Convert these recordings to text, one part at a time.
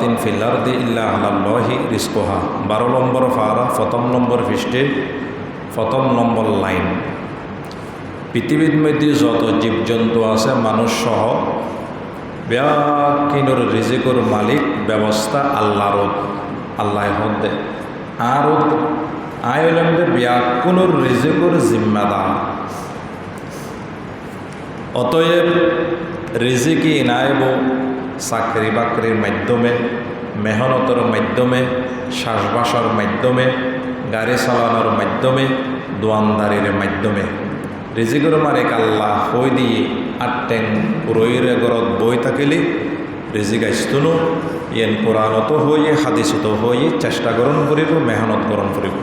দাব্বাতিন feel আরদি ইল্লা আলাল্লাহি রিজকুহা। 12 নম্বর পারা 1ম নম্বর পৃষ্ঠে 1ম নম্বর লাইন। পৃথিবীর মধ্যে যত জীবজন্তু আছে মানুষ সহ ব্যাকিনুর রিজিকুর মালিক ব্যবস্থা আল্লাহর, আল্লাহ হদ্দে আর আয়লন্দে ব্যাকুনুর রিজিকুর জিম্মাদার। অতএব রিজিকি নাইব চাকরি বাকরির মাধ্যমে, মেহনতের মাধ্যমে, শ্বাসবাসের মাধ্যমে, গাড়ি চালানোর মাধ্যমে, দোয়ানদারির মাধ্যমে। রিজিকুর মালিক আল্লাহ হই দিয়ে আটটেন রইরে গরত বই থাকিলে রিজিক আইস্তনো ইয়েন কোরআনত হইয়ে হাদিসত হইয়ে চেষ্টা গ্রহণ করিব, মেহনত গ্রহণ করিব।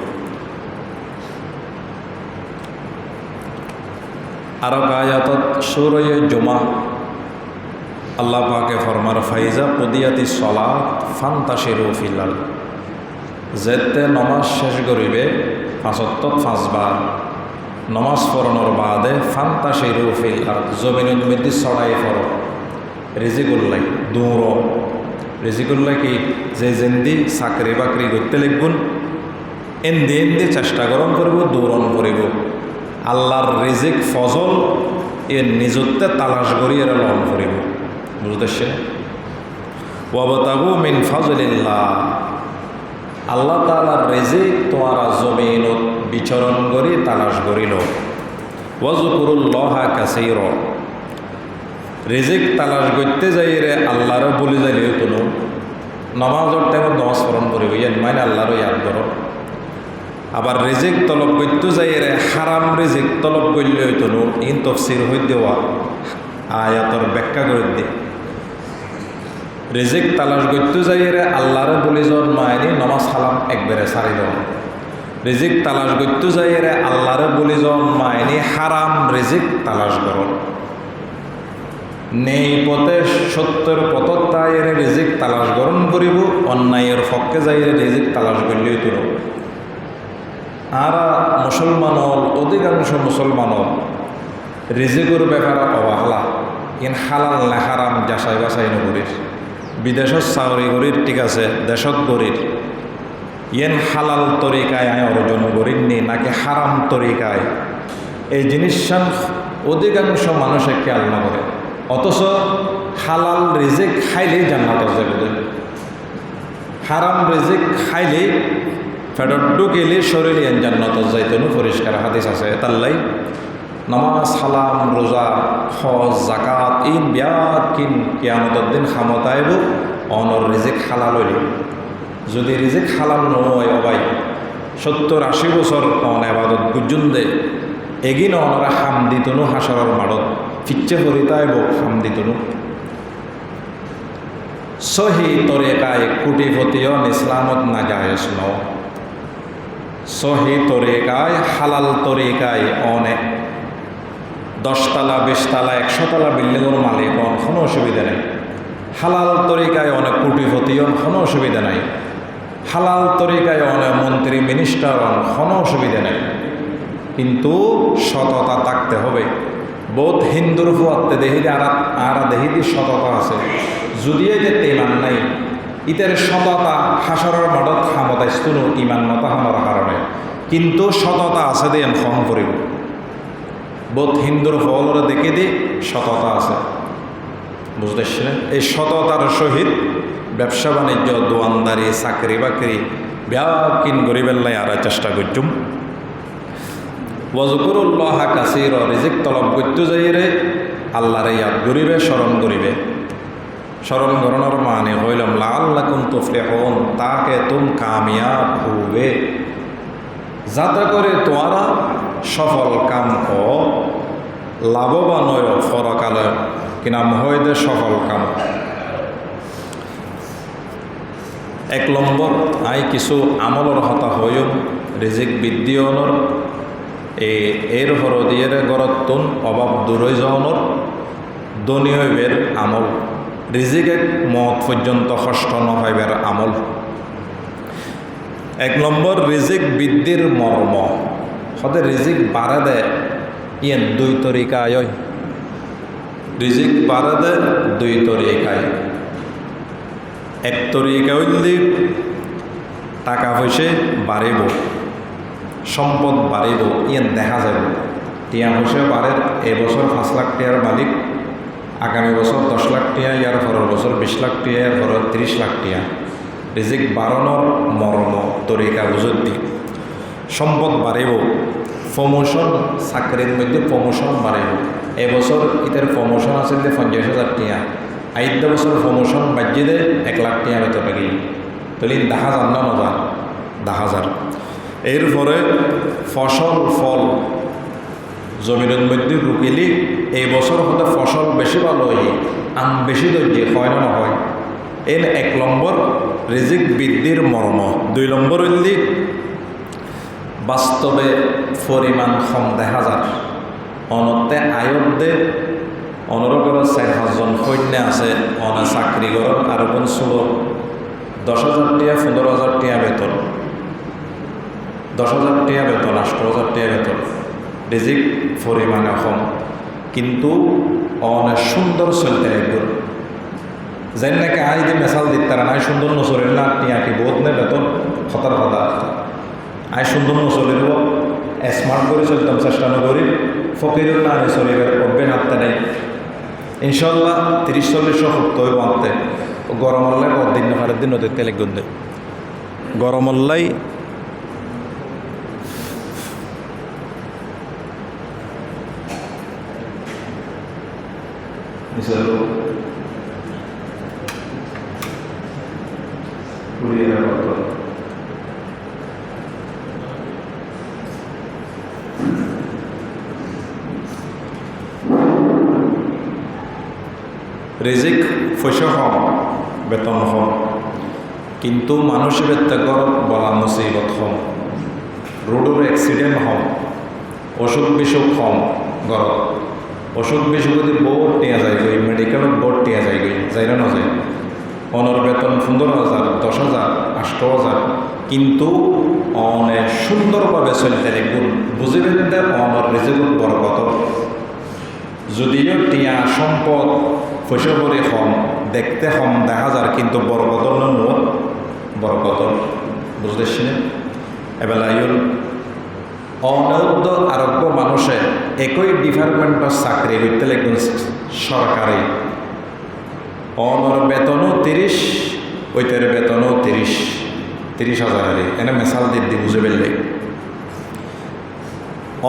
আর আয়াতত সূরা জুমা আল্লাহ পাকে ফরমার ফাইজা কুদিয়াতি সলাত ফান্তাশিরু ফিল আরদ। যেতে নমাজ শেষ করিবে 5 ওয়াক্ত 5 বার নমাজ পড়ানোর বাদে ফান্তাশিরু ফিল আরদ, জমিনের মধ্যে ছড়াই পড়ো। রিজিকুল্লাই দৌড়, রিজিকুল্লাই কি যে যেন্দি চাকরি বাকরি করতে লিখবুন এন্দি এন্দি চেষ্টা গ্রহণ করিব, দৌড়ন করিব। আল্লাহর রিজিক ফজল এর নিজত্বে তালাশ করি এরা লন করিব। বুঝতেছে? ওয়াবতাগু মিন ফাজলিল্লাহ, আল্লাহ তাআলার রিজিক তোমারা জমিনত বিচরণ করি তালাশ করিল। ওয়াজকুরুল্লাহা কাসীরা, রিজিক তালাশ করতে যাই রে আল্লাহরে বলি যাইলে কোনো নমাজের টাইমত নমাজ পড়ন করিব, ইয়ান মানে আল্লাহরও ইয়াদ করো। আবার রিজিক তলব করতে যাই রে হারাম রিজিক তলব করলে হইতো নো, ইন তফসির হই দেওয়া আয়াতর ব্যাখ্যা করে দিয়ে রিজিক তালাশ করতে যাই রে আল্লাহরে বলি জন মায়নি নমাজ হালাম একবারে সারি দেওয়া। রিজিক তালাশ করতে যাই রে আল্লাহরে বলি জন মায়নি হারাম রিজিক তালাশ করো। নেই পথে সত্যের পথত তাইরে রিজিক তালাশ গ্রহণ করিব, অন্যায়ের পক্ষে যাইরে রিজিক তালাশ করলেই তোর। আর মুসলমান অধিকাংশ মুসলমান রিজিকুর ব্যাপারে অবহেলা, ইন হালাল না হারাম যাচাই বাছাই নকরিস। বিদেশত চাকরি করির ঠিক আছে, দেশত করির ইয়েন হালাল তরিকায় আয় অর্জন করিনি নাকি হারাম তরিকায়, এই জিনিসটান অধিকাংশ মানুষে খেয়াল না করে। অথচ হালাল রিজিক খাইলেই জান্নাত যাবে, হারাম রিজিক খাইলেই ফেডত ঢুকিলে শরীর জান্নাত যাইতেন পরিষ্কার হাদিস আছে। তাল্লাই নামাজ সালাম রোজা হজ জাকাত ইন ব্যাকিন কিয়ামতের দিন খামত আইব অনর রিজিক হালাল হইল। যদি রিজিক হালাল নয় অবাই 70-80 বছর অন আবাদত গুজুন্দে এগিন অনরা হাম দিতনু হাসরের মাড়ত ফিচ্ছে ফরিতাইব হাম দিতনু। সহি তরিকায় কুটিপতিয়ন ইসলামত না জায়েজ ন, সহি তরিকায় হালাল তরিকায় অনেক 10 তলা 20 তলা 100 তলা বিল্ডিংয়ের মালিক কোনো অসুবিধা নেই। হালাল তরিকায় অনেক কোটিপতিয়ন কোনো অসুবিধা নাই। হালাল তরিকায় অনেক মন্ত্রী মিনিস্টার কোনো অসুবিধা নেই, কিন্তু সততা থাকতে হবে। বহুত হিন্দুর ফুয়াতে দেহিদি আর দেহিদি সততা আছে, যদিও যে ইমান নাই ইতার সততা হাসরের মাঠত খামতাইস্তু ইমান মতা হামার কারণে, কিন্তু সততা আছে দিয়ে ফোন করিব। বহুত হিন্দুর ফলরে দেখে দি সততা আছে, বুঝতেছে? এই সততার সহিত ব্যবসা বাণিজ্য দোয়ানদারি চাকরি বাকরি ব্যাকিন গরিবেল্লাই আর চেষ্টা করছুম। ওয়াজকুরুল্লাহা কাসীরা, রিজিক তলব করতে যাইরে আল্লাহরে ইয়াদ করিবে, স্মরণ করিবে। স্মরণ করানোর মানে হইলাম লাআল্লাকুম তুফলিহুন, তাকে তুম কামিয়াব হবে, যাতে করে তোমরা সফল কাম ও লাভবান হয় পরকালে কিনাম হয় দে সফল কাম। 1 নম্বর আই কিছু আমলর হতা হইম রিজিক বৃদ্ধি হনর, এর হর দিয়ে গরতুন অভাব দূর হয়ে যাওয়ানোর ধনী হইবের আমল, রিজিকে মত পর্যন্ত কষ্ট নহাইবের আমল। 1 নম্বর রিজিক বৃদ্ধির মর্ম হতে রিজিক বাড়া দেয় ইয়েন 2 তরিকায়। রিজিক বাড়া দেয় 2 তরিকায়। এক তরিকা হইলে টাকা পয়সা বাড়িব, সম্পদ বাড়িব, ইয়ান দেখা যাবে। টিয়া পয়সা বাড়ে, এবছর 5 লাখ টিয়ার মালিক, আগামী বছর 10 লাখ টিয়া, ইয়ার পরের বছর 20 লাখ টিয়া, এর পরের 30 লাখ টিয়া। রিজিক বাড়ানোর মর্ম তরিকা বুঝুদ্দি। সম্পদ বাড়িব, প্রমোশন, চাকরির মধ্যে প্রমোশন বাড়িব। এবছর ইতার প্রমোশন আছে যে 50,000 টিয়া, আইদ্য বছর প্রমোশন বাজিয়ে দে 1 লাখ টিয়া বেতন গেল, তাহলে দেখা যান না মজা, দেখা যার। এরপরে ফসল ফল জমিনের মধ্যে রুকিলি এই বছর হতে ফসল বেশি ভালো হয়, আম বেশি ধৈর্য হয় না হয়। এর 1 নম্বর রিজিক বৃদ্ধির মর্ম। 2 নম্বর হইল বাস্তবে পরিমাণ কম দেখা যার। অনতে আয়তে 15-5 জন সৈন্য আছে, অনে চাকরি করেন, আর কোন ষোল 10,000 টিয়া 15,000 টিয়া বেতন, 10,000 টিয়া বেতন, 8,000 টিয়া বেতন। রিজিক পরিমাণে কম, কিন্তু অনেক সুন্দর চলতে লাগবে। যেন নাকি আজ দিয়ে মেশাল দিতে তারা নাই সুন্দর নচলিল না, টিয়া কি বহুত নে বেতন হতার হতা। আই সুন্দর নচলিব, স্মার্ট করে চলতাম, চেষ্টা নকরি ফকির না আনি চলিবে, অভ্যেন হাততে নেই। ইনশাল্লাহ 30-40 সপ্তাহ হইব আনতে। গরম হল্লাই দিন হারের দিন নদীর তেলে গুন্দে গরম হল্লাই রিজিক পয়সা কম, বেতন কম, কিন্তু মানুষের ঘর বলা মুসিবত কম, রোডের অ্যাক্সিডেন্ট কম, অসুখ বিসুখ কম। ঘর অসুখ বিসুখ যদি বোর্ড টিয়া যায় গই, মেডিকেলত বোর্ড টিয়া যায় গই, যাই না যায়। অনর বেতন 15,000, 10,000, 8,000, কিন্তু অনেক সুন্দরভাবে চলতে লিখুন। বুঝিবেন যে অনর রিজিকত বড় কত। যদিও টিয়া সম্পদ পয়সা করে কম, দেখতে কম দেখা যার, কিন্তু বড় কত নোট বড় কত বুঝতেছি না। এবেলাইল অনৌদ্য আরোগ্য মানুষে একই ডিপার্টমেন্টর চাকরি করতে লিখুন সরকারি। অনর বেতনও 30, ওইটার বেতনও 30,000 এনে মেশাল দিদি বুঝে পেলে।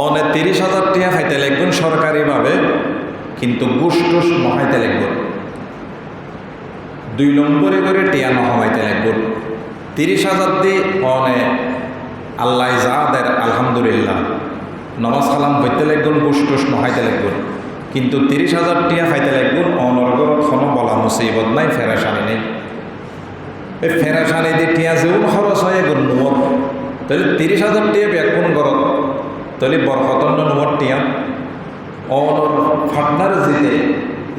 অনে 30,000 টিয়া খাইতে লিখবেন সরকারিভাবে, কিন্তু ঘুষ টুস নখাইতে লিখবেন। 2 নম্বরে করে টিয়া নহাইতে লিখবেন। 30,000 দিয়ে অনে আল্লাহ যা দেয় আলহামদুলিল্লাহ, নমাজ সালাম হইতে লিখবেন, ঘুষ টুস নখাইতে লিখবেন। কিন্তু 30,000 টিয়া খাইতে লিখবেন, অনর্গত কোনো বলা মুসিবত নাই, ফেরাসানি নেই। এই ফেরাসানি দিয়ে টিয়া যেমন খরচ হয় এগুলো নোর, তাহলে 30,000 টিয়া বেগুন গরত, তাহলে বরকতন্ন নোর টিয়া অনর ফাটনার জিতে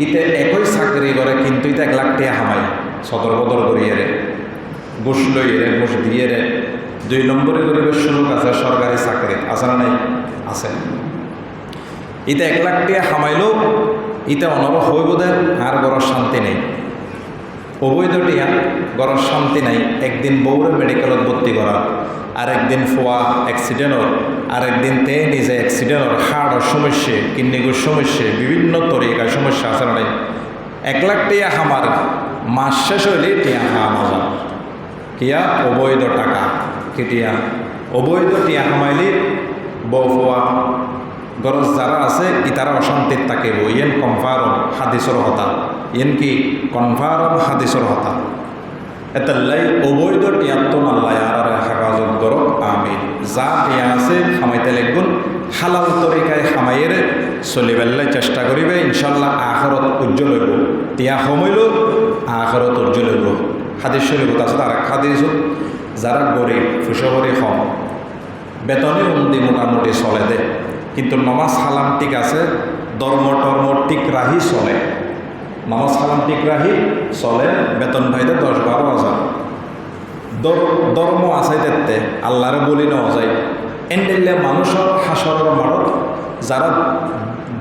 ইতে একই চাকরি করে, কিন্তু ইতে 1 লাখ টিয়া হামাই সদর বদর করিয়ে রে, ঘুষ লইয়ে রে, ঘুষ দিয়ে রে। 2 নম্বরে গরিবের সুযোগ আছে সরকারি চাকরি, আছে না নাই? আছে। ইতে 1 লাখ টিয়া হামাইলেও ইতে অনর হইব দেন, আর গড়ের শান্তি নেই। অবৈধ টিয়া গড়ের শান্তি নাই। একদিন বউরে মেডিকেলত ভর্তি করা, আর একদিন ফোয়া অ্যাক্সিডেন্টর, আর একদিন তে নিজে অ্যাক্সিডেন্টর, হাড়ের সমস্যা, কিডনিগুর সমস্যা, বিভিন্ন তরিকার সমস্যা আছে না নাই? 1 লাখ টিয়া হামার মাস শেষ হইলে টিয়া হাওয়া মজা কিয়া অবৈধ টাকা কেটিয়া অবৈধ টিয়া হামাইলে বউ ফোয়া গরজ যারা আছে ইতারা অশান্তির থাকিব। ইয়েন কনফার্ম হাদিসর হতা, ইয়েন কি কনফার্ম হাদিসর হতা। এতাল্লাই অবৈধ টিয়াত্তন আল্লাহ আর হেফাজত করক, আমিন। যা টিয়া আছে খামাইতে লাগবেন, হালাল তরিকায় খামাইয়ের চলিবেলাই চেষ্টা করিবে, ইনশাল্লাহ আখরত উজ্জ্বল হইব। টিয়া সমইল আখরত উজ্জ্বল হইব। হাদিস শরীফ আছে, আর এক হাদিস যারা গরিব ফুসবরি কম, বেতনে উন্দি মোটামুটি চলে দে, কিন্তু নমাজ সালাম ঠিক আছে, ধর্ম টর্ম ঠিক রাহি চলে, নমাজ সালাম ঠিক রাহি চলে, বেতন পাইতে 10-12 হাজার। ধর্ম আছে তেতে আল্লাহরে বলি নেওয়া যায়। এন্ডেলে মানুষের হাসরের মারত যারা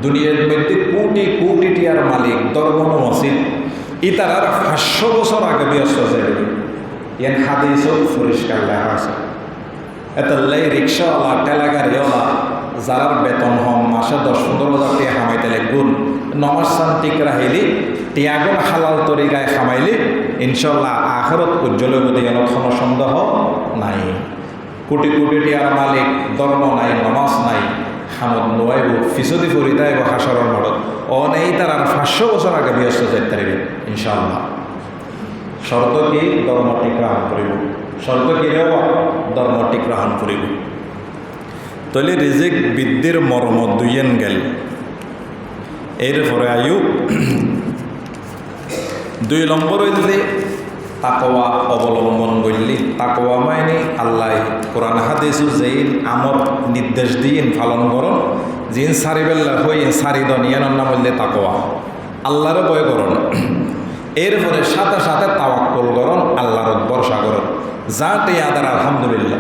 দুনিয়ার মধ্যে কোটি কোটি টিয়ার মালিক, ধর্ম মসজিদ, ইতারার 500 বছর আগে ব্যস্ত যাইবে ইয়ান হাদিসও পরিষ্কার লেখা আছে। এতলাই রিক্সাওয়ালা ঠেলাগাড়িওয়ালা যারার বেতন হম মাসে 10-15,000 টাকা খামাইতে লাগুন, নমাজ শান্তিক রাহিলি টিয়াগুন হালাল তরিকায় খামাইলি ইনশাল্লাহ আখিরাত উজ্জ্বল বলে কোনো সন্দেহ নাই। কোটি কোটি টিয়ার মালিক, ধর্ম নাই, নমাজ নাই, হামদ নোয়াইব ফিসদি ফরিদাইব হাসরের মডত অনেই তার আর 500 বছর আগে ব্যস্ত যাইতে পারবে ইনশাল্লাহ। শর্ত কি? ধর্ম ঠিক গ্রহণ করিব। শর্ত কি রে? ধর্ম ঠিক গ্রহণ করিব। তলে রিজিক বৃদ্ধির মর্ম দুইয়েন গেল। এরপরে আয়ু 2 নম্বর হইলে তাকওয়া অবলম্বন করলি। তাকওয়া মানে আল্লাহ কোরআন হাদিসু যেইন আমর নির্দেশ দিন পালন করন, যিন সারিবেল্লা হই সারিদন ইয়ানোর নাম হইলে তাকওয়া। আল্লাহরে ভয় করন, এরপরে সাথে সাথে তাওয়াক্কুল করন, আল্লাহর ভরসা করন। যা টিয়াদার আলহামদুলিল্লাহ,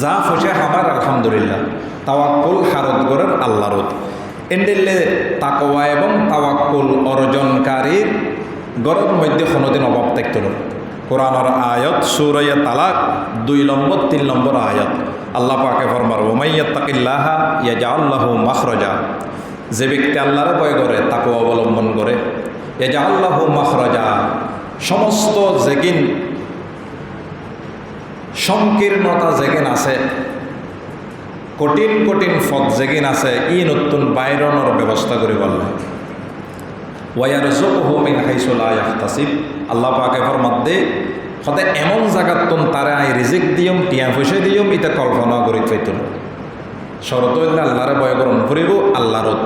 যা ফসে আমার আলহামদুলিল্লাহ। তাওয়াক্কুল হারত করেন আল্লাহর। এন্ডিলে তাকওয়া এবং তাওয়াক্কুল অর্জনকারীর গরর মধ্যে কোনোদিন অভাব থাকত না। কোরআনের আয়াত সূরা তালাক 2 নম্বর 3 নম্বর আয়াত আল্লাহ পাকে ফরমার ওয়া ইয়াত্তাকিল্লাহা ইয়াজআল লাহু মাখরাজা। যে ব্যক্তি আল্লাহর ভয় করে, তাকওয়া অবলম্বন করে, ইয়াজআল লাহু মাখরাজা, সমস্ত যেগিন সংকীর্ণতা যেগিন আছে, কঠিন কঠিন পথ যেগিন আছে, ই নতুন বাইরনের ব্যবস্থা করে বললেন। ওয়ারযুকহু মিন হাইসু লা ইয়াহতাসিব। আল্লাহ পাকে ফরমাদ্দে সদায় এমন জায়গাতন তারা আই রিজিক দিয়ম, টিয়া পয়সা দিয়ম, এটা কল্পনা করি পাইত না। শরত হইলে আল্লাহরে ভয় করণ করিব, আল্লাহর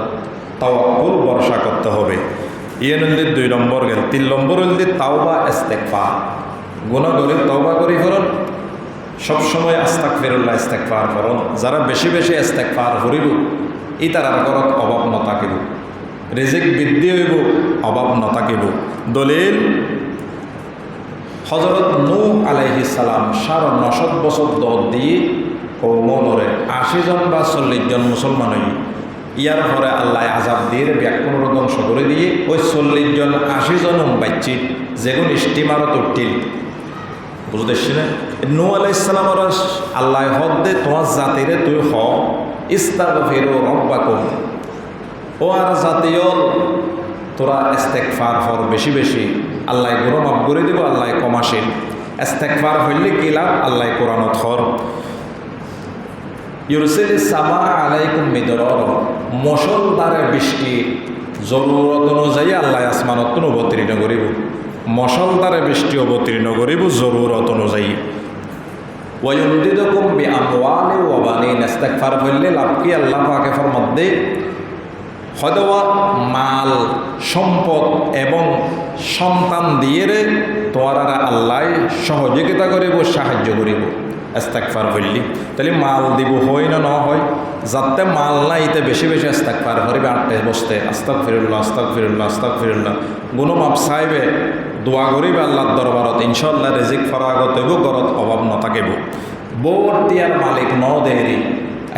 তাওয়াক্কুল ভরসা করতে হবে। ইয়ে হইলে 2 নম্বর গেল। 3 নম্বর হইলে তাওবা ইস্তেগফার। গুনাহ করে তওবা করি ফেরন, সবসময় আস্তাগফিরুল্লাহ ইস্তেগফার করন। যারা বেশি বেশি ইস্তেগফার করিব ই তার ঘরত অভাব নথাকিব, রিজিক বৃদ্ধি হইব, অভাব নথাকিব। দলিল হযরত নূহ আলাইহিস সালাম 9.5 বছর দৌড় দিয়ে কওমরে 80 জন বা 40 জন মুসলমান হই। ইয়ার পরে আল্লাহ আযাব দিয়ে ব্যাকুণ ধ্বংস করে দিয়ে ওই 40 জন 80 জন বাচ্চি যেগুন স্টিমারত উঠিল। বুঝতেছি না? নূহ আলাইহিস সালামের আল্লাহ হদ দে তোমার জাতিরে তুই হ ইস্তাগফিরু রাব্বাকুম, ও আর জাতীয় তোরা ইস্তেগফার কর বেশি বেশি, আল্লাহ গুনাহ মাফ করে দিব, আল্লাহ ক্ষমাশীল। ইস্তেগফার হইলে কি লাভ? আল্লাহ কোরআনত হর ইউরসিলিস সামা আলাইকুম মিদরার, মুষলধারে বৃষ্টি জরুরত অনুযায়ী আল্লাহ আসমানত অবতীর্ণ করিব। মুষলধারে বৃষ্টি অবতীর্ণ করিব জরুরত অনুযায়ী। ওয়ায়ুমদিদুকুম বিআমওয়ালিন ওয়া বানিন। ইস্তেগফার হইলে লাভ কি? আল্লাহ পাকে ফরমাদ্দে হয়তোবা মাল সম্পদ এবং সন্তান দিয়ে তোয়ারা আল্লাহ সহযোগিতা করিব, সাহায্য করিব। ইস্তেগফার হইলি তাহলে মাল দিব হয় না হয়, যাতে মাল নাই এতে বেশি বেশি ইস্তেগফার করিবে। 8 বসতে আস্তাগফিরুল্লাহ আস্তাগফিরুল্লাহ আস্তাগফিরুল্লাহ গুনাহ মাফ চাইবে, দোয়া করিবে আল্লাহর দরবারত। ইনশাআল্লাহ রিজিক ফরাগত হইব, ঘরত অভাব নথাকিব। বোর্টিয়ার মালিক ন দেরি,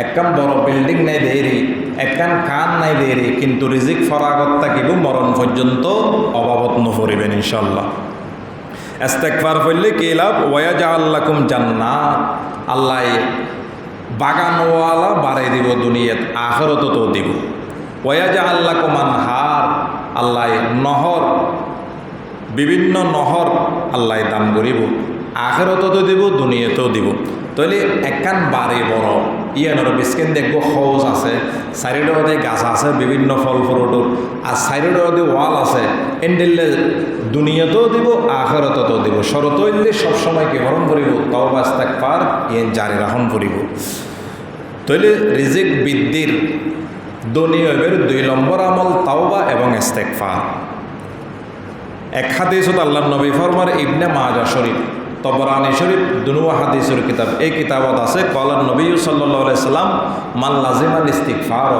একখান বড় বিল্ডিং নাই দেরি, একখান কান নাই দেরি, কিন্তু রিজিক ফরাগত থাকিব মরণ পর্যন্ত অভাবত নপরিবেন ইনশাআল্লাহ। ইস্তেগফার হইলে কি লাভ? ওয়াজআল লাকুম জান্নাত, আল্লাহ বাগানওয়ালা বাড়াই দিব দুনিয়াত, আখিরাতও তো দিব। ওয়াজআল লাকুম আনহার, আল্লাহ নহর, বিভিন্ন নহর আল্লাহ দান করিব, আখিরাতও দিব, দুনিয়াতেও দিব। তাহলে একখান বাড়ি বড় ইয়ানোর বিস্কিন দেখবো হৌজ আছে, চারিডোতে গাছ আছে বিভিন্ন ফল ফ্রুটর, আর চারিডোতে ওয়াল আছে, এন্ডিলে দুনিয়াতেও দিব, আখিরাতও দিব। শরত হইলে সবসময় কি গ্রহণ করিব? তাওবা ইস্তেগফার ইয়ে জারি রাখুন করিব। তাহলে রিজিক বৃদ্ধির দুনিয়াবের 2 নম্বর আমল তাওবা এবং ইস্তেগফার। এক হাদিসত আল্লাহর নবী ফরমার, ইবনে মাজাহ শরীফ, তবরানি শরীফ, দুনুয়া হাদিসের কিতাব, এই কিতাবত আছে কলার নবী সাল্লাল্লাহু আলাইহি সাল্লাম মান লাজিমাল ইস্তিগফার,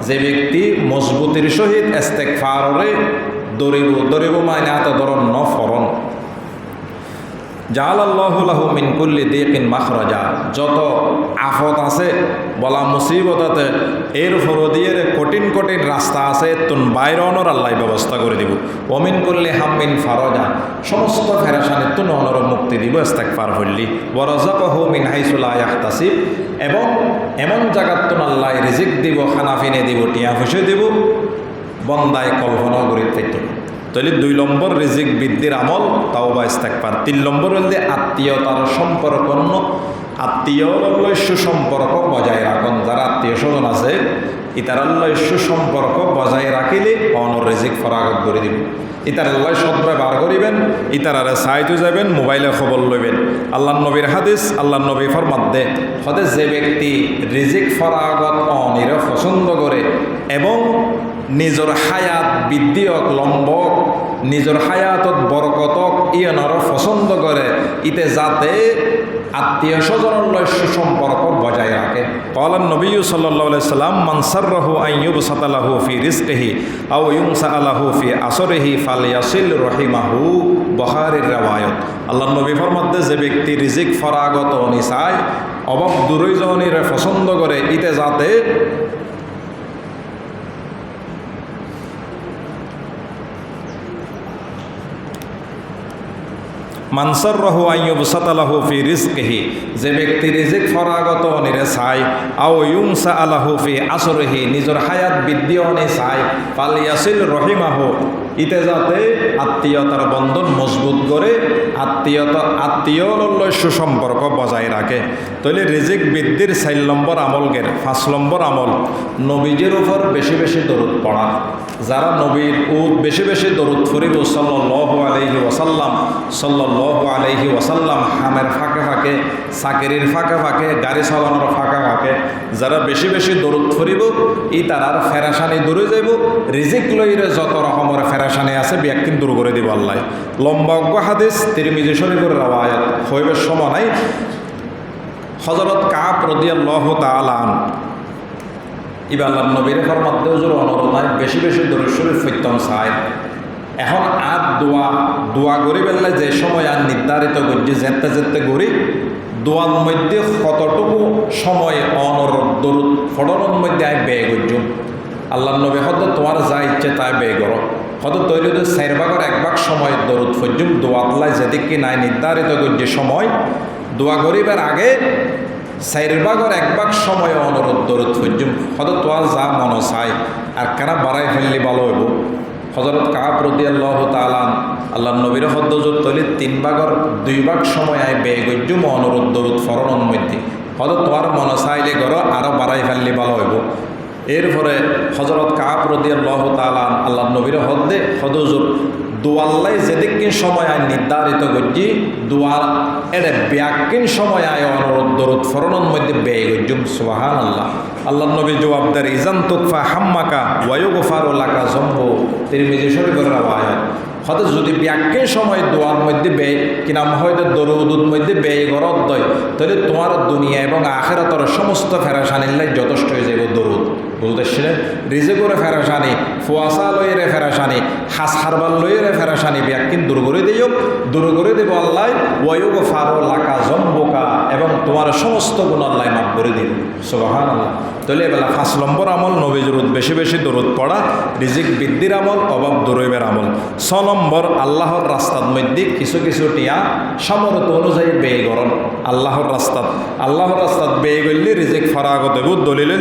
যে ব্যক্তি মজবুতির সহিত ইস্তেগফারে দরিব, দরিব মানে হাতে ধরন ন ফরন। জাআলাল্লাহু লাহু মিন কুল্লি দিকিন মাখরাজা, যত আফত আছে বলা মুসিবতাতে এর ফরদিয়ে কঠিন কঠিন রাস্তা আছে তুন বাইরনর আল্লাহ ব্যবস্থা করে দিব। ওমিন কুল্লি হাম্মিন ফারজা, সমস্ত ফেরেশানি তুন অনর মুক্তি দিব ইস্তিগফার করলি। ওয়া রাযাকাহু মিন হাইসু লা ইয়াহতাসিব, এবং এমন জায়গাত তুন আল্লাহ রিজিক দিব, খানাফিনে দিব, টিয়া পয়সা দিব, বন্দায় কল্পনা করি থাকতো। তাহলে 2 নম্বর রিজিক বৃদ্ধির আমল তাওবা ইস্তিগফার। 3 নম্বর হলে আত্মীয়তার সম্পর্ক, আত্মীয়র সুসম্পর্ক বজায় রাখুন। যারা আত্মীয় স্বজন আছে ইতার আল্লাহ সুসম্পর্ক বজায় রাখিলে অনর রিজিক ফরাগত করে দিব। ইতার আল্লাহ সৎ ব্যবহার করিবেন, ইতারারে সাইতে যাবেন, মোবাইলে খবর লইবেন। আল্লাহ নবীর হাদিস, আল্লাহ নবী ফরমাদ্দে হতে যে ব্যক্তি রিজিক ফরাগত অনির পছন্দ করে এবং নিজের হায়াত বৃদ্ধি হোক, লম্বক, নিজের হায়াতত বরকতক ইয়নর পছন্দ করে, ইতে যাতে আত্মীয় স্বজনের সুসম্পর্ক বজায় রাখে। ক্বালান নবী সাল্লাল্লাহু আলাইহি সাল্লাম মান সাররাহু আন ইউবসাতা লাহু ফি রিজকিহি আও ইউনসা লাহু ফি আসরিহি ফালইয়াসিল রাহিমাহু, বুখারীর riwayat। আল্লাহ নবী ফরমাতে যে ব্যক্তি রিজিক ফরাগত নি চায়, অভাব দূরই জনের পছন্দ করে, ইতে যাতে মান সাররাহু আন ইউবসাতা লাহু ফি রিজকিহি, যে ব্যক্তি রিজিক ফরাগত নিরে চায়, আও ইউনসা লাহু ফি আসরিহি, নিজের হায়াত বৃদ্ধি অনে চায়, ফালইয়াসিল রহিমাহু, ইতে যাতে আত্মীয়তার বন্ধন মজবুত করে, আত্মীয়র সুসম্পর্ক বজায় রাখে। তাহলে রিজিক বৃদ্ধির 4 নম্বর আমল গের। 5 নম্বর আমল নবীজির উপর বেশি বেশি দরুদ পড়া। যারা নবীর বেশি বেশি দরুদ ফরিব সাল্লাল্লাহু আলাইহি ওয়াসাল্লাম, সাল্লাল্লাহু আলাইহি ওয়াসাল্লাম, হামের ফাঁকে ফাঁকে, চাকরির ফাঁকে ফাঁকে, গাড়ি চালানোর ফাঁকে ফাঁকে যারা বেশি বেশি দরুদ ফরিব, ই তারার ফেরাসানি দূরে যাইব। রিজিক লইরে যত রকমের ফেরাসানি আছে ব্যাকিন দূর করে দিব আল্লাহ। লম্বা হাদিস তিরমিজি শরীফের riwayat, হইবের সময় নাই। হযরত কাব রাদিয়াল্লাহু তাআলা আন ইবা আল্লাহর নবীর ফরমাতে হুজুর অনুরোধ নাই বেশি বেশি দরুদ শরীফ পড়তাম চাই। এখন আর দোয়া করি বেলা যে সময় আর নির্ধারিত করছি যেতে যেতে করি, দোয়ার মধ্যে কতটুকু সময় অনরোধ দরুদ ফটনের মধ্যে আমি ব্যয় করছি। আল্লাহর নবী হয়তো তোমার যা ইচ্ছে তাই ব্যয় করো, হয়তো তৈরি 4 ভাগের 1 ভাগ সময় দরুদ ফজুম দোয়াতলাই যেদিকে নাই নির্ধারিত করছি সময়, দোয়া করিবার আগে 4 ভাগের 1 ভাগ সময় অনুরোধ দরুদ ফজুম, হয়তো তোমার যা মন চায় আর কেনা বাড়াই ফেললে ভালো হইব। হযরত কাব রাদিয়াল্লাহু তাআলা আল্লাহর নবীর হদ্দজুর তৈরি 3 ভাগের 2 ভাগ সময় আয় ব্যয় করছুম অনুরোধ দরুদ ফরনের মধ্যে, হয়তো তোমার মন চাইলে করো আরও বাড়াই ফেললে ভালো হইব। এরপরে হযরত কাব রাদিয়াল্লাহু তাআলা আল্লাহর নবীর হদ্দে হদজুর দোয়াল্লাই যেদিকিন সময় আয় নির্ধারিত করছি, দোয়ার এটা ব্যাকিন সময় আয় অনুরোধ দরুদ ফরনের মধ্যে ব্যয় করছুম। সুবহানাল্লাহ। আল্লাহর নবী জবাব দেন ইজান তুকফা হাম্মাকা ওয়ায়ুগফারু লাকা যমবু, তিরমিজি শরীফের riwayat। হয়তো যদি ব্যাকিন সময় দোয়ার মধ্যে ব্যয় কিনা হয়তো দরুদের মধ্যে ব্যয় গরত দয়, তাহলে তোমার দুনিয়া এবং আখিরাতের সমস্ত ফেরাসানিল্লাই যথেষ্ট হয়ে যাবে দরুদ। বলতেছিলেন রিজিকের ফেরাসানি, ফুয়াশা লইরে ফেরাসানি, হাস হারবার লইরে ফেরাসানি ব্যাকিন দূর করে দেব আল্লাহ। ওয়ায়ুগফারু লাকা যমবুকা, এবং তোমার সমস্ত গুণ আল্লাহ মাফ করে দিল। সুবহানাল্লাহ। তাহলে এবেলা 5 নম্বর আমল নবীর বেশি বেশি দরুদ পড়া, রিজিক বৃদ্ধির আমল, অভাব দূরইবের আমল। 6 নম্বর আল্লাহর রাস্তার মধ্যে কিছু কিছু টিয়া সামর্থ্য অনুযায়ী ব্যয় করন। আল্লাহর রাস্তাত ব্যয় করলে রিজিক ফরাগত দেব। দলিল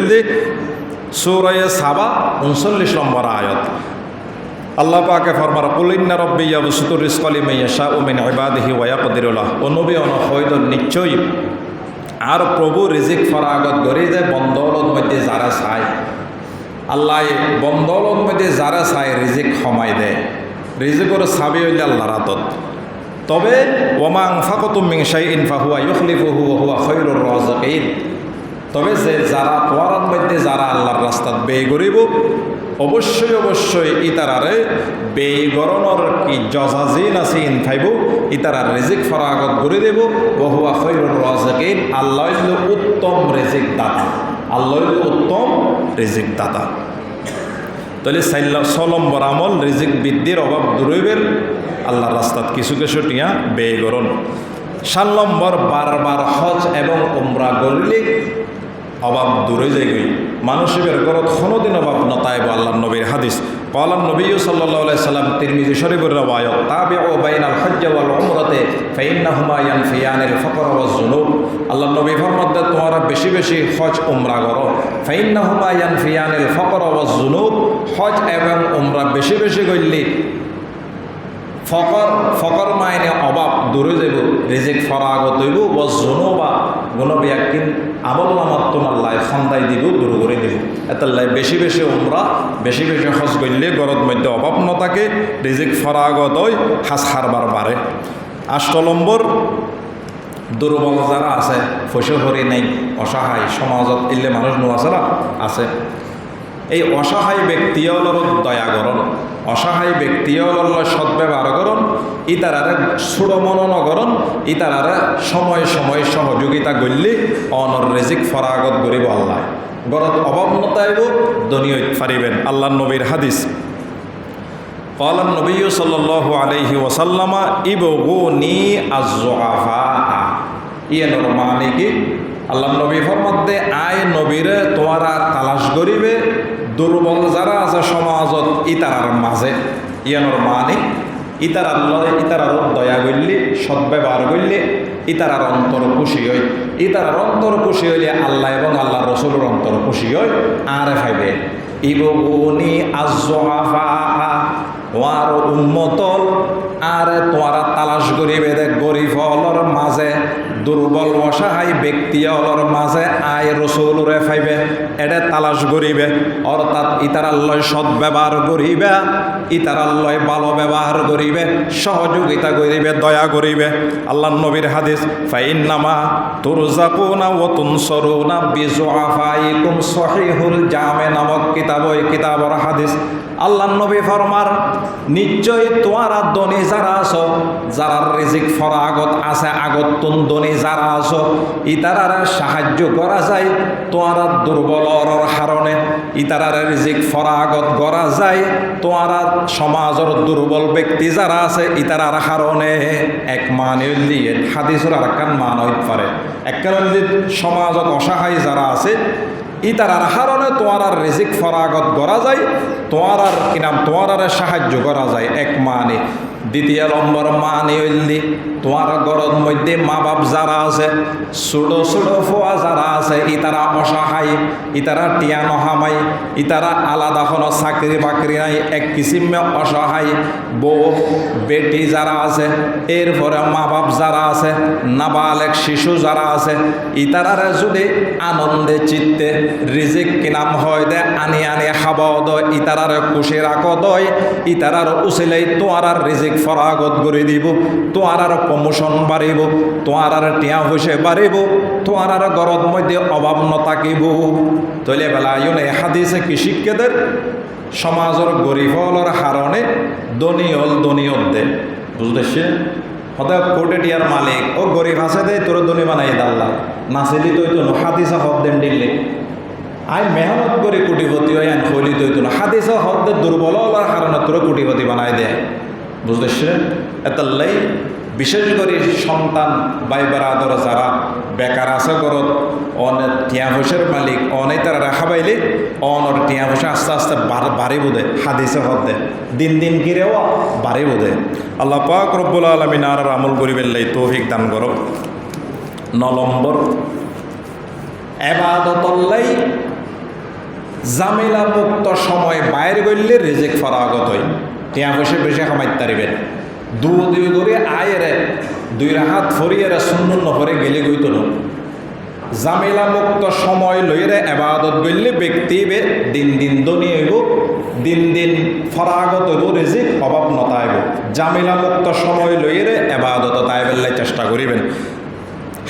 সূরা সাবা 39 নম্বর আয়াত। আল্লাহ পাকে ফরমার কুল ইন্না রাব্বি ইয়াবসুতু রিজকা লিমান ইয়াশাউ মিন ইবাদিহি ওয়া ইয়াকদিরু লাহু, ও নবী হয়তো নিশ্চয়ই আর প্রভু রিজিক ফরাগত করে যায় বন্দৌলত মধ্যে যারা চায়। আল্লাহ বন্দৌলত মধ্যে যারা চায় রিজিক সময় দেয়। রিজিকের চাবি হইলে আল্লাহর হাতত। তবে ওমা আনফাকতুম মিন শাইইন ফাহুয়া ইউখলিফুহু ওয়া হুয়া খায়রুর রাযিকিন, তবে যে যারা তোয়ারার মধ্যে যারা আল্লাহর রাস্তাত ব্যয় করিব, অবশ্যই ইতারারে ব্যয় গরণর কি জজাজিন আছে ইনফাইব, ইতারার রিজিক ফরাগত করে দেব। ওয়া হুয়া খায়রুর রাযিকিন, আল্লাহ হইল উত্তম রিজিক দাতা, আল্লাহ হইল উত্তম রিজিক দাতা। তাহলে 6 নম্বর আমল রিজিক বৃদ্ধির, অভাব দূরইবের আল্লাহর রাস্তাত কিছু কিছু টিয়া ব্যয় করুন। 7 নম্বর, বারবার হজ এবং উমরা করলে অভাব দূরে যাইগই। মানুষের ঘরত কোনোদিন অভাব নতাইব। আল্লাহর নবীর হাদিস ক্বালান নবী সাল্লাল্লাহু আলাইহি সাল্লাম, তিরমিজি শরীফের রওয়ায়াত, তাবিউ বাইনাল হজ্জ ওয়াল উমরাতে ফাইন্নাহুমা ইয়ানফিয়ানিল ফাকর ওয়াজ যুনুব। আল্লাহর নবী ফরমাতে তোমরা বেশি বেশি হজ উমরা করো। ফাইন্নাহুমা ইয়ানফিয়ানিল ফাকর ওয়াজ যুনুব, হজ এবং উমরা বেশি বেশি করলে ফকর মাইনে অভাব দূরে যাব, রিজিক ফরাগত হইব, ওয়াজ যুনুবা গুণবিয়াকিন আমল নামাত তোমার লাই খন্দাই দিব, দূর করে দিব। এটার লাই বেশি বেশি উমরা বেশি বেশি হজ করলে গরত মধ্যে অভাব নথাকে, রিজিক ফরাগত হয়, হাজ হারবার বাড়ে। 8 নম্বর, দুর্বল যারা আছে, ফসে হরি নেই, অসহায় সমাজত এলে মানুষ নোয়াছাড়া আছে, এই অসহায় ব্যক্তিওর দয়া করণ, অসহায় ব্যক্তিওর সদ্ব্যবহার করণ, ইতারারে সুড়মন নগরণ, ইতারারে সময় সময় সহযোগিতা করলে অনর রিজিক ফরাগত করিব আল্লাহ। গরত অভাব নতাইব, দুনিয়া পারিবেন। আল্লাহ নবীর হাদিস قال النبي صلى الله عليه وسلم ইবগুনি আয-যুআফা। ইয়ের মানে কি? আল্লাহ নবী ফরমাতে আয় নবীরে তোমারা তালাশ করিবে দুর্বল যারা আছে সমাজত ইতারার মাঝে। ইয়ানোর মানে ইতারার দয়া করলে, সদ্ব্যবহার করলে ইতারার অন্তর খুশি হয়। ইতারার অন্তর খুশি হইলে আল্লাহ এবং আল্লাহ রসুলের অন্তর খুশি হয়। আর খাইবে ইবগুনি আয-যুআফা, তোমার উম্মতল আর তোমারা তালাশ করিবে দেখ গরিব হলর মাঝে, দুর্বল অসহায় ব্যক্তি হলর মাঝে আয় রসুলরে ফাইবে, এটা তালাশ করিবে। অর্থাৎ ইতারাল্লয় সদ্ব্যবহার করিবে, ইতারাল্লয় ভালো ব্যবহার করিবে, সহযোগিতা করিবে, দয়া করিবে। আল্লাহ নবীর হাদিস ফাইন্নামা তুরজাকুনা ওয়া তুনসরুনা বিযুআফাইকুম, সহিহুল জামে নামক কিতাবর হাদিস। আল্লাহ নবী ফরমার নিশ্চয় তোমারা ধনী যারা আছো, যারা রিজিক ফরাগত আছে, আগতুন ধনী যারা আছো, ইতারারে সাহায্য করা যায় তোমারা দুর্বলর কারণে, ইতারারে রিজিক ফরাগত করা যায় তোমারা সমাজের দুর্বল ব্যক্তি যারা আছে ইতারার কারণে। এক মানে দিয়ে হাদিসের আর একখান মান হইতে পারে, একখান সমাজত অসহায় যারা আছে ইতারার কারণে তোমার রিজিক ফরাগত করা যায়, তোমার কি নাম তোমার সাহায্য করা যায়, এক মানে। দ্বিতীয় নম্বর মানে হইলি তোমার ঘরের মধ্যে মা বাপ যারা আছে, ছোট ছোট ফোয়া যারা আছে, ইতারা অসহায়, ইতারা টিয়া নহামাই, ইতারা আলাদা কোনো চাকরি বাকরি নাই, এক কিসিমে অসহায় বউ বেটি যারা আছে, এরপরে মা বাপ যারা আছে, নাবালেক শিশু যারা আছে, ইতারারে যদি আনন্দে চিত্তে রিজিক কিনাম হয় দে আনি আনি খাবাও দয়, ইতারারে খুশি রাখো দয়, ইতারার উচিলেই তোমার রিজিক ফরাগত করে দিব, তোমার প্রমোশন বাড়িব, তোমার টিয়া পয়সা বাড়িব, তোমার ঘরের মধ্যে অভাব নথাকিব। তৈলে বেলা ইউনে হাদিসে কি শিক্ষাদের সমাজের গরিব হলর কারণে ধনী হল ধনীয়ত দে, বুঝতেছে? হতে কোটি টিয়ার মালিক ও গরিব আছে দে তোর ধনী বানাই দাল্লা নাচিলি তৈতো না, হাদিসা হক দেন দিল্লি আই মেহনত করে কোটিপতি হয় আইন খৈলি তৈতো না, হাদিসা হক দে দুর্বল হলার কারণে তোর কোটিপতি বানাই দেয়, বুঝতেছে? এতাল্লাই বিশেষ করে সন্তান ভাই বেড়াদর যারা বেকার আছে ঘরত, অনেক টিয়া পয়সার মালিক অনেক তারা রেখা পাইলে অনর টিয়া পয়সা আস্তে আস্তে বাড়ি বোধে, হাদিসে হদ দে দিন দিন কিরেও বাড়ি বোধে। আল্লাহ পাক রব্বুল আলামিন আর আমল করিবেন লাই তৌফিক দান করো। 9 নম্বর, এবাদতল্লাই জামেলা মুক্ত সময় বাইরে গড়লে রিজিক ফরাগত হয়, টিয়া পয়সা বেশি কামাইতে পারিবেন। দুই করে আয়েরে 2 রাহাত ফরিয়েরা সুন্নুন নহরে গেলে গইতো না। জামেলা মুক্ত সময় লইরে এবাদত গড়লে ব্যক্তি দিন দিন ধনী হইব, দিন দিন ফরাগত হইব, রিজিক অভাব নতাইব। জামেলা মুক্ত সময় লইরে এবাদত তাইবেল্লাই চেষ্টা করিবেন।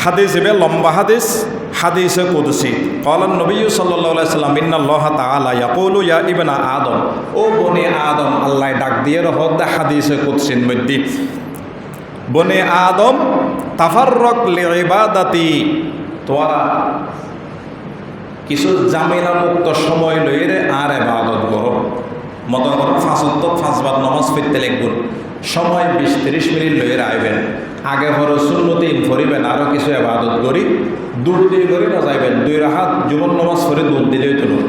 হাদিস এবে লম্বা হাদিস, হাদিসে কুদসি ক্বালান নবী সাল্লাল্লাহু আলাইহি সাল্লাম ইন্নাল্লাহা তাআলা ইয়াকুলু ইয়া ইবনা আদম, ও বনি আদম, আল্লাহ ডাক দিয়ে রহদ হাদিসে কুদসির মধ্যে, বনি আদম তাফাররাক লিইবাদাতি, তোরা কিছু জামেলা মুক্ত সময় লইরে আর ইবাদত করো। মত করো 5 ওয়াক্ত 5 বার নামাজ পড়তে লাগবে, সময় 20-30 মিনিট লইয়ে আইবেন আগে পরে সুন্নতি ফরিবেন আরও কিছু ইবাদত করি দূর দিয়ে করে না যাইবেন 2 রাকাত জুমর নামাজ পড়ে দূর দিলেই তুলুন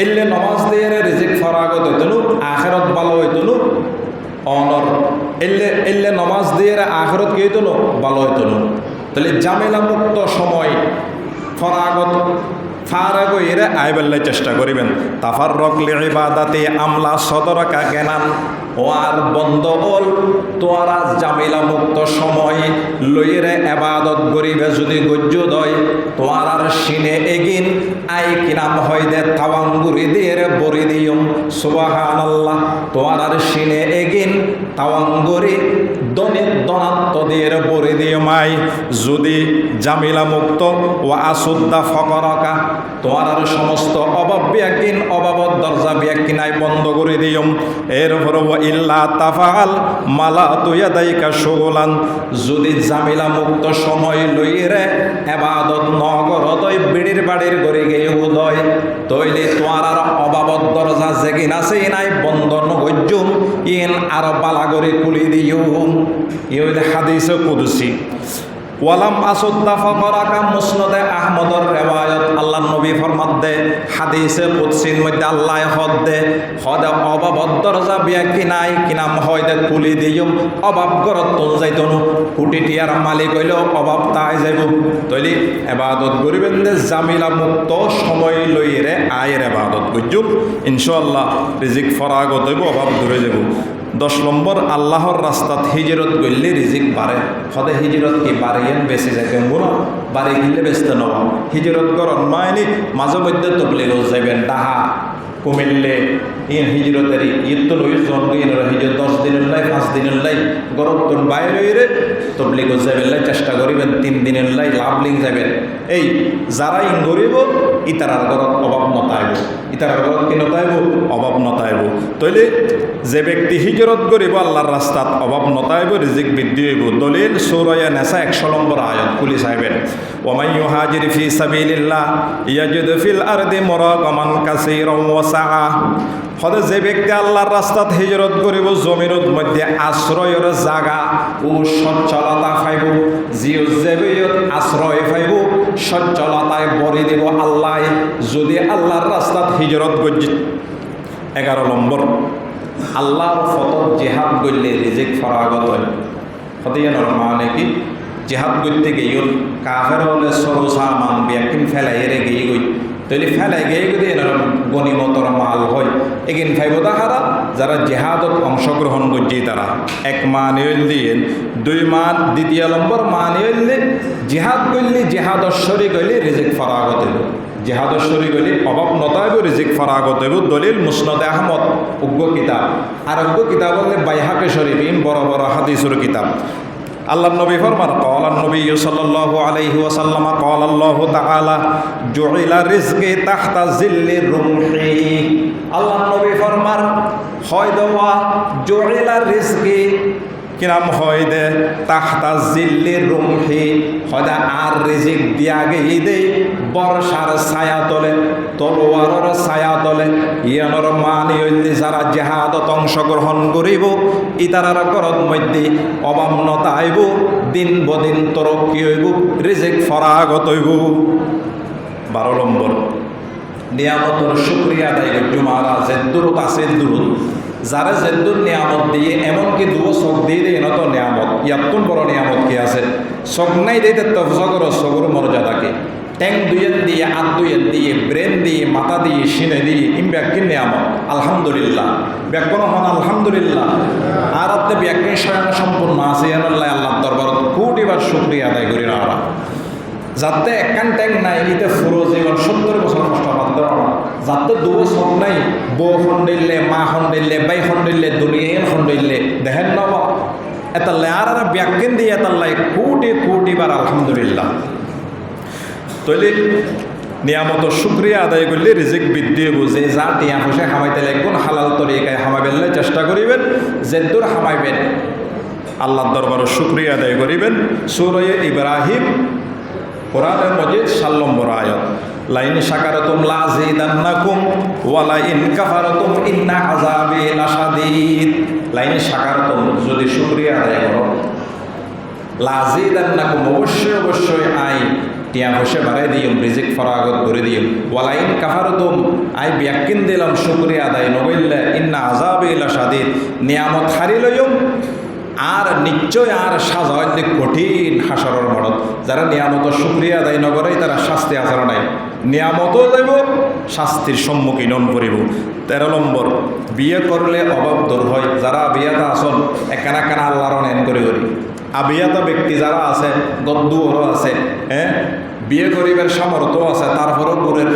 এলে নামাজ দিয়ে রিজিক ফরাগত হইতলু আখিরাত ভালো হইতলু অনর এলে নামাজ দিয়ে আখিরাত কি হইতলু ভালো হইতলু তাহলে ঝামেলা মুক্ত সময় ফরাগত ফারাগ এরা আইবেল্লাই চেষ্টা করিবেন তাফাররক লিইবাদাতি আমলা সদরকা জ্ঞানান ও আর বন্ধ হল তোরা জামিলা মুক্ত সময় লইরে ইবাদত করিবে যদি গজ্য দয় তোর আর সিনে এগিন আই কিনাম হয় দে তাওয়াঙ্গুরি দিয়ে বরি দিয়ম সুবহানাল্লাহ তোর আর সিনে এগিন তাওয়াঙ্গুরি দনিত দনাত্ত দিয়ে বরি দিয়ম আই যদি জামিলা মুক্ত ও আসুদ্দা ফকরকা তোমার আর সমস্ত অভাব বিয়াকিন অভাবত দরজা বিয়াকিনাই বন্ধ করে দিয়ম এরপর ইল্লা তাফাল মালা তুইয়া দায়িকা সুগলান যদি জামিলা মুক্ত সময় লইরে এবাদত নগরদয় বিড়ির বাড়ির গড়ে গিয়ে উদয় তৈলে তোমার আর অভাবত দরজা জেগিন আছে নাই বন্ধ নগজ্জুম ইন আর বালা করে কুলি দিয়ুম ই হইলে হাদিসে কুদসি ওয়ালাম আসুদ্দা ফকরাকা মুসনদে আহমদর রেওয়ায়ত আল্লাহ নবী ফরমাত দে হাদিসে কুদসির মধ্যে আল্লাহ হদ দে হদে অভাবত দরজা বিয়া কিনাই কিনাম হয় দে কুলি দিয়ম অভাব গরত তোল যাইতন কোটি টিয়ার মালিক হইলেও অভাব তাই যাইব তৈলি এবাদত করিবেন দে জামিলা মুক্ত সময় লইরে আয়ের এবাদত বুঝুম ইনশাআল্লাহ রিজিক ফরাগত হইব অভাব দূরে যাব 10 নম্বর আল্লাহর রাস্তাত হিজরত করলে রিজিক বাড়ে সদে হিজরত কি বাড়িয়েন বেশি যায় কেমন বাড়ি গেলে বেচতে নব হিজরত করন মাইনি মাঝে মধ্যে তবলিগ যাইবেন ডাহা কুমিল্লে ইন হিজরতের ঈদ তো লই হিজর 10 দিনের লাই 5 দিনের লাই গরম তোর বাইরে রে তবলিগ যাবেন লাই চেষ্টা করিবেন 3 দিনের লাই লাভলিং যাবেন এই যারা ইন গরিব ইতারার গরত অভাব নতাইব ইতারার গরত কি নতাইব অভাব নতাইব তইলে যে ব্যক্তি হিজরত করিব আল্লাহর রাস্তাত অভাব নতাইব রিজিক বৃদ্ধি হইব দলিল সূরা নেসা 100 নম্বর আয়াত খুলি সাইবেন ওয়ামান ইউহাজির ফি সাবিলিল্লাহ ইয়াজিদ ফিল আরদি মুরাগামান কাসীরান ওয়া সাআ হদে যে ব্যক্তি আল্লাহর রাস্তাত হিজরত করিব জমিনের মধ্যে আশ্রয়ের জায়গা ও সচ্ছলতা পাইব জিও জেবিয়ত আশ্রয় পাইব সচ্ছলতায় ভরি দিব আল্লাহ যদি আল্লাহর রাস্তাত হিজরত করছি 11 নম্বর আল্লাহর ফতত জিহাদ করলে রিজিক ফরাগত হয় হদিয়ানোর মানে কি জিহাদ করতে গিয়েও কাফের হলে সরসা মান ব্যাকিন ফেলাইরে গিয়ে গই তাহলে ফেলাই গিয়ে গিয়ে গনিমতর মাল হয় এগিন ফাইব তাহারা যারা জেহাদত অংশগ্রহণ করছে তারা 1 মান দিয়ে 2 মান 2 নম্বর মান হইলে জিহাদ করলে জেহাদর শরীক হইলে রিজিক ফরাগত হইব জেহাদর শরীক হইলে অভাব নতাইব রিজিক ফরাগত হইব দলিল মুসনদে আহমদ উগ্র কিতাব আর উগ্র কিতাব হলে বাইহাকে শরীফিন বড় বড় হাদিসের কিতাব আল্লাহ নবী ফরমান ক্বালা নবী সাল্লাল্লাহু আলাইহি ওয়াসাল্লাম ক্বালা আল্লাহু তাআলা জুইলা রিজকি তাহতা জিল্লি রুমহি আল্লাহ নবী ফরমান হয় দেওয়া জুইলা রিজকি কিরাম হয় দে তাহতা জিল্লি রুমহি হদা আর রিজিক দিয়া গই দে বর্ষার ছায়া তলে তলোয়ারের ছায়া তলে ইয়ানোর মানি হইলে যারা জিহাদত অংশগ্রহণ করিব ইতারার করত মধ্যে অবামনতা আইব দিন বদিন তরক্কি হইব রিজিক ফরাগত হইব 12 নম্বর নিয়ামতের শুকরিয়া আদায় করতে মারা যে দূরত আছে দূরত যারা জেদ্দুর নিয়ামত দিয়ে এমনকি দুও চোখ দিয়ে দেয় এনত নিয়ামত ইয়াতুন বড় নিয়ামত কি আছে চোখ নাই দিয়ে তফজগর চকুর মর্যাদাকে ট্যাং দুইয়ের দিয়ে হাত দুইয়ের দিয়ে ব্রেন দিয়ে মাথা দিয়ে সিনে দিয়ে ইম ব্যাকিন নিয়ামত আলহামদুলিল্লাহ ব্যাকরণ হন আলহামদুলিল্লাহ আর আত্মে ব্যাকিন স্বয়ং সম্পূর্ণ আছে আল্লাহ আল্লাহ দরবারত কোটিবার শুকরিয়া আদায় করি না আমরা যাতে একখান ট্যাং নাই ইতে ফুরো জীবন 70 বছর কষ্ট বাধ্য না যাতে দুবো চোখ নাই বউ খন্ডিলে মা খন্ডিলে বাই খন্ডিলে দুনিয়া খন্ডিলে দেখেন নব এতাল্লাই আর ব্যাকিন দিয়ে এতাল্লাই কোটিবার আলহামদুলিল্লাহ তৈলি নিয়ামত শুক্রিয়া আদায় করলে রিজিক বৃদ্ধি বুঝে যা টিয়া পয়সা খামাইতে লাগবেন হালাল তরিকায় খামাইবেন চেষ্টা করিবেন যেদূর খামাইবেন আল্লাহর দরবারে শুক্রিয়া আদায় করিবেন সূরা ইব্রাহিম কোরআনের মজিদ 7 নম্বর আয়াত লাইন শাকারতুম লাযিদান্নাকুম ওয়া লাইন কাফারতুম ইন্না আযাবি লাশাদীদ। লাইন শাকারতুম, যদি শুকরিয়া আদায় করো, লাযিদান্নাকুম, অবশ্যই অবশ্যই আই টিয়া বসে বাড়াই দিম, রিজিক ফরাগত করে দিম। ওয়ালাইন কাফারতুম, আই ব্যাকিন দিলাম শুকরিয়া আদায় নগইলে ইন্না আযাবি লাশাদীদ, নিয়ামত হারি লইম আর নিশ্চয় আর সাজা হইলে কঠিন হাসরের মডত। যারা নিয়ামত শুকরিয়া আদায় নগরে তারা শাস্তি আসার নাই, নিয়ামতও যাইব শাস্তির সম্মুখীন করিব। 13 নম্বর, বিয়ে করলে অভাব দূর হয়। যারা বিয়াটা আসল একানা কানা আল্লাহর নেন করে করি, আবিয়াত ব্যক্তি যারা আছে, গদ্দুরও আছে, বিয়ে গরিবের সামর্থ্য আছে, তারপরও দূরের,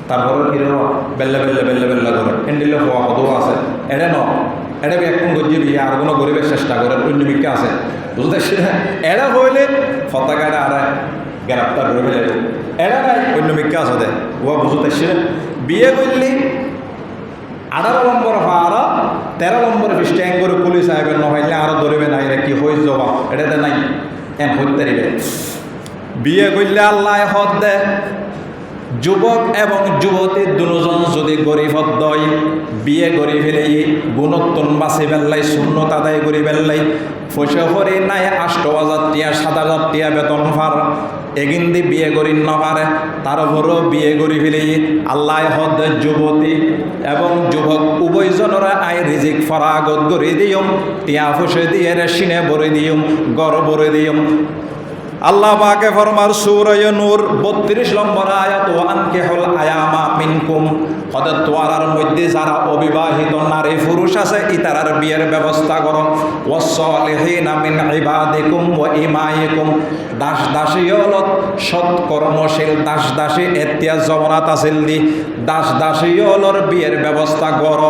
তারপরও কিরকম বেল্লা বেল্লা বেল্লা বেল্লা করে হ্যান্ডিলে হওয়া কতও আছে। এটা এটা এখন গজ্জি বিয়ে আর কোনো গরিবের চেষ্টা করে অন্য বিকে আছে, বুঝতে পারছি না। এরা হইলে ফতাকাটা আর গ্রেপ্তার করে ফেলে, এরা নাই অন্য বিকে আছে দে, ও বুঝতে পারছি না। বিয়ে করলি 18 নম্বর আর 13 নম্বর স্ট্যাং করে পুলিশ আইবেন নহলে আরো ধরবে নাই রে কি হয়ে যাবা, এটাতে নাই এন হইতে দিবে। বিয়ে করলে আল্লাহ হদ দে, যুবক এবং যুবতী দুজন যদি গরিব হয়, বিয়ে করি ফেলে গুণত্তন বাঁচি পেলাই, শূন্যতা আদায় করি পেলাই, পয়সা করে নাই 8,000 টিয়া 7,000 টিয়া বেতন পার, এগিন দি বিয়ে করি নপারে, তারপরও বিয়ে করি ফেলে আল্লাহ হদ যুবতী এবং যুবক উভয়জনরা আয় রিজিক ফরাগত করে দিয়ম, টিয়া পয়সা দিয়ে সিনে ভরে দিয়ম, গড় ভরে দিয়ম। আল্লাহ পাকে ফরমার সূরা নূর 32 নম্বর আয়াত, ওয়া আনকিহুল আয়ামা মিনকুম, হযরত তোয়ারার মধ্যে যারা অবিবাহিত নারী পুরুষ আছে ইতারার বিয়ের ব্যবস্থা করো। ওয়াসসালিহিনা মিন ইবাদিকুম ওয়া ইমাইকুম, দাস দাসী হলত সৎ কর্মশীল দাস দাসী এতিয়া জমানাত আছিল দি, দাস দাসী হলর বিয়ের ব্যবস্থা করো।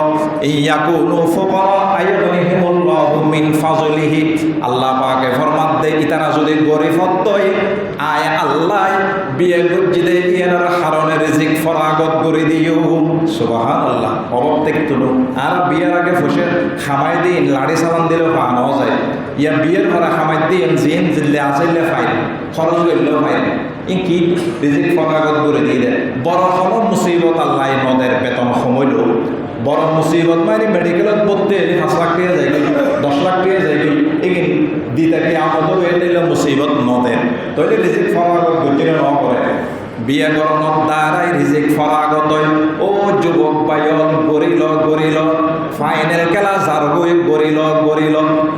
ইয়াকুনু ফুকারা আইয়ুনিহিমুল্লাহু মিন ফাজলিহি, আল্লাহ পাকে ফরমান দে ইতারা যদি গরিব হতই আয় আল্লাহ বিয়ে গজ্জিদে ইয়ার হারনে রিজিক ফরাগত করে দিও। সুবহানাল্লাহ। অভাব থেকে তুলো আর বিয়ের আগে বসে খামাই দিন লাড়ি সাবান দিলেও পাওয়া যায়, ইয়া বিয়ের ভরা খামাই দিন জিন জিল্লে আসলে ফাইন, খরচ করলেও ফাইন, ই কি রিজিক ফরাগত করে দিয়ে দেয়। বড় কোনো মুসিবত আল্লাহ নদের বেতন সময়ল, বড় মুসিবত মানে মেডিকেলত পড়তে 5 লাখ টাকা যাই, 10 লাখ টাকা যাই, এগিন দিতাকে আমতো হয়ে নিলে মুসিবত নদের, তৈরি রিজিক ফরাগত গতিরে ন করে। বিয়ে করানোর দ্বারাই রিজিক ফরাগত। ও যুবক বাইল গরিল গরিল, ফাইনাল খেলা যার বই গরিল গরিল,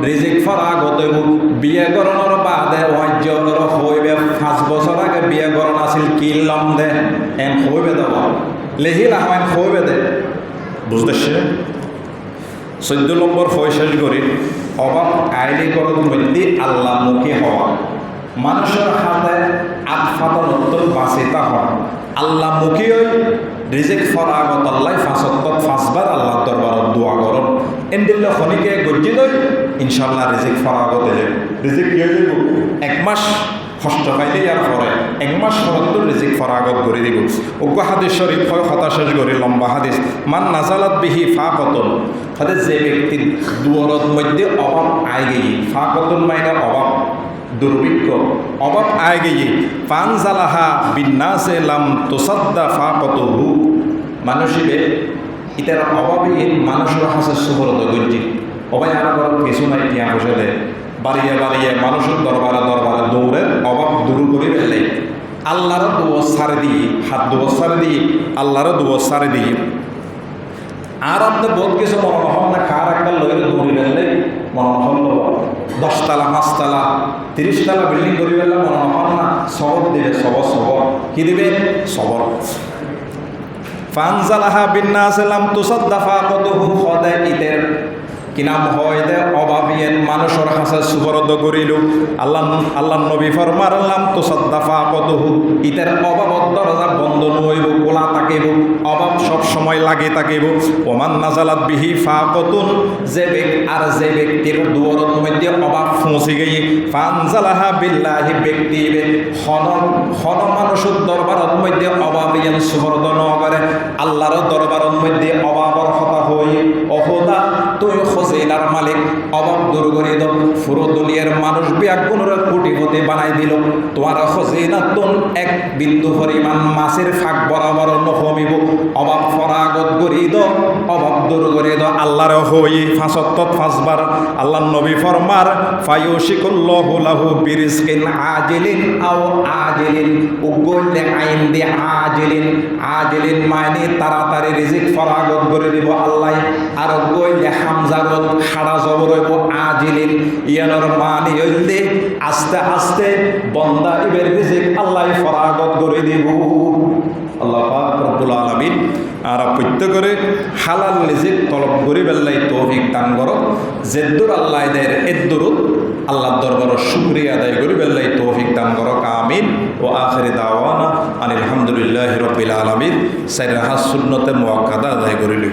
রিজিক ফরাগত। বিয়ে করানোর বাদে অজ্ঞর হইবে 5 বছর আগে বিয়ে করানো আছিল কিলম দে এন হইবে দেব লেহিল আহমান হইবে দে, বুঝতেছে। 14 নম্বর শেষ করি, অভাব আইলি করত মধ্যে আল্লাহ মুখী হওয়া, মানুষের হাতে আতফাতন উত্তর বাঁচিতা হওয়া, আল্লাহ মুখী হই রিজিক ফরাগত আল্লাহ 5 বার আল্লাহ দরবারত দোয়া করন, এন্ডিল্লা খনিকে গজ্জি দই ইনশাল্লাহ রিজিক ফরাগত এলে রিজিক কি হয়ে যাব। 1 মাস কষ্ট পাইলে আর পরে 1 মাস সরত্ব রিজিক ফরাগত করে দিব। অজ্ঞ হাদিস শরীফ হয় কথা শেষ করি, লম্বা হাদিস, মান নাজালাত বিহি ফাকতন, হাদিস যে ব্যক্তির দুয়ারত মধ্যে অভাব আয় গেই, ফাকতন মানে অভাব দুর্ভিক্ষ, অভাব আয় গেই, ফানজালাহা বিন্নাসে লাম তুসাদ্দা ফাকতুহু, মানুষিবে ইতার অভাবে মানুষের হাসে সুবরত গজ্জি, অভাই আর ঘরত কিছু নাই টিয়া পয়সা দেয়, বাড়িয়ে বাড়িয়ে মানুষের দরবারে দরবারে দৌড়ের অভাব দূর করে ফেলে, আল্লাহর দুয়ার সারে দিয়ে, হাত দুয়ার সারে দিয়ে, আল্লাহর দুয়ার সারে দিয়ে। আর আপনি বহুত কিছু মনে হন না, কার একটা লইলে দৌড়ি ফেললে মনে হল 10 তলা 5 তলা 30 তলা বিল্ডিং করে ফেললে মনে হন না, সবর দিবে, সবর সবর কি দিবে, সবর। ফানজালাহা বিন্নাসে লাম তুসাদ্দা ফাকতুহু, খদে ইতের কি নাম হয় দে অভাবিয়েন মানুষের হাসে সুবরদ করিল, আল্লাহ নবী ফরমারলাম তো সাদ্দাফা কতহু, ইতের অভাবত দরজা বন্ধ নইব, কোলা থাকিব, অভাব সব সময় লাগে থাকিব। ওমান নাজালাত বিহি ফাকতুন, যে ব্যক্তির দুয়ারত মধ্যে অভাব পৌঁছে গিয়ে, ফানজালাহা বিল্লাহি, ব্যক্তি হন মানুষের দরবারত মধ্যে অভাবিয়েন সুবরদ ন করে, আল্লাহর দরবারত মধ্যে অভাবর কথা হই অহদা তুই খজিনার মালিক অভাব দূর করে দাও পুরো দুনিয়ার মানুষ বিয়াগুণরা কোটিপতি বানাই দিল তোমার খজিনাতুন এক বিন্দু পরিমাণ মাছের ফাঁক বরাবর নহমিব অভাব ফরাগত করি দাও অভাব দূর করে দাও আল্লাহর হই ফাঁসত্তত ফাঁসবার আল্লাহর নবী ফরমার ফায়ুশিকুল্লাহু লাহু বিরিজকিন আজিলিন আও আজিলিন উগলে আইন দি আজিলিন আজিলিন মানে তাড়াতাড়ি রিজিক ফরাগত করে দিব আল্লাহ আর গইলে হামজাগত খাড়া জবর হইব আজিলিন ইয়ানোর মানে হইলে আস্তে আস্তে বন্দা ইবের রিজিক আল্লাহ ফরাগত করে দিব আল্লাহ পাক রব্বুল আলামিন আর প্রত্যেকরে হালাল রিজিক তলব করি বেল্লাই তৌফিক দান করো যেদুর আল্লাহ দের এদুর আল্লাহর দরবারে শুকরিয়া আদায় করি বেল্লাই তৌফিক দান করো আমিন ও আখিরি দাওয়ানা আনিল হামদুলিল্লাহি রাব্বিল আলামিন সাইরা হাস সুন্নতে মুআক্কাদা আদায় করিলি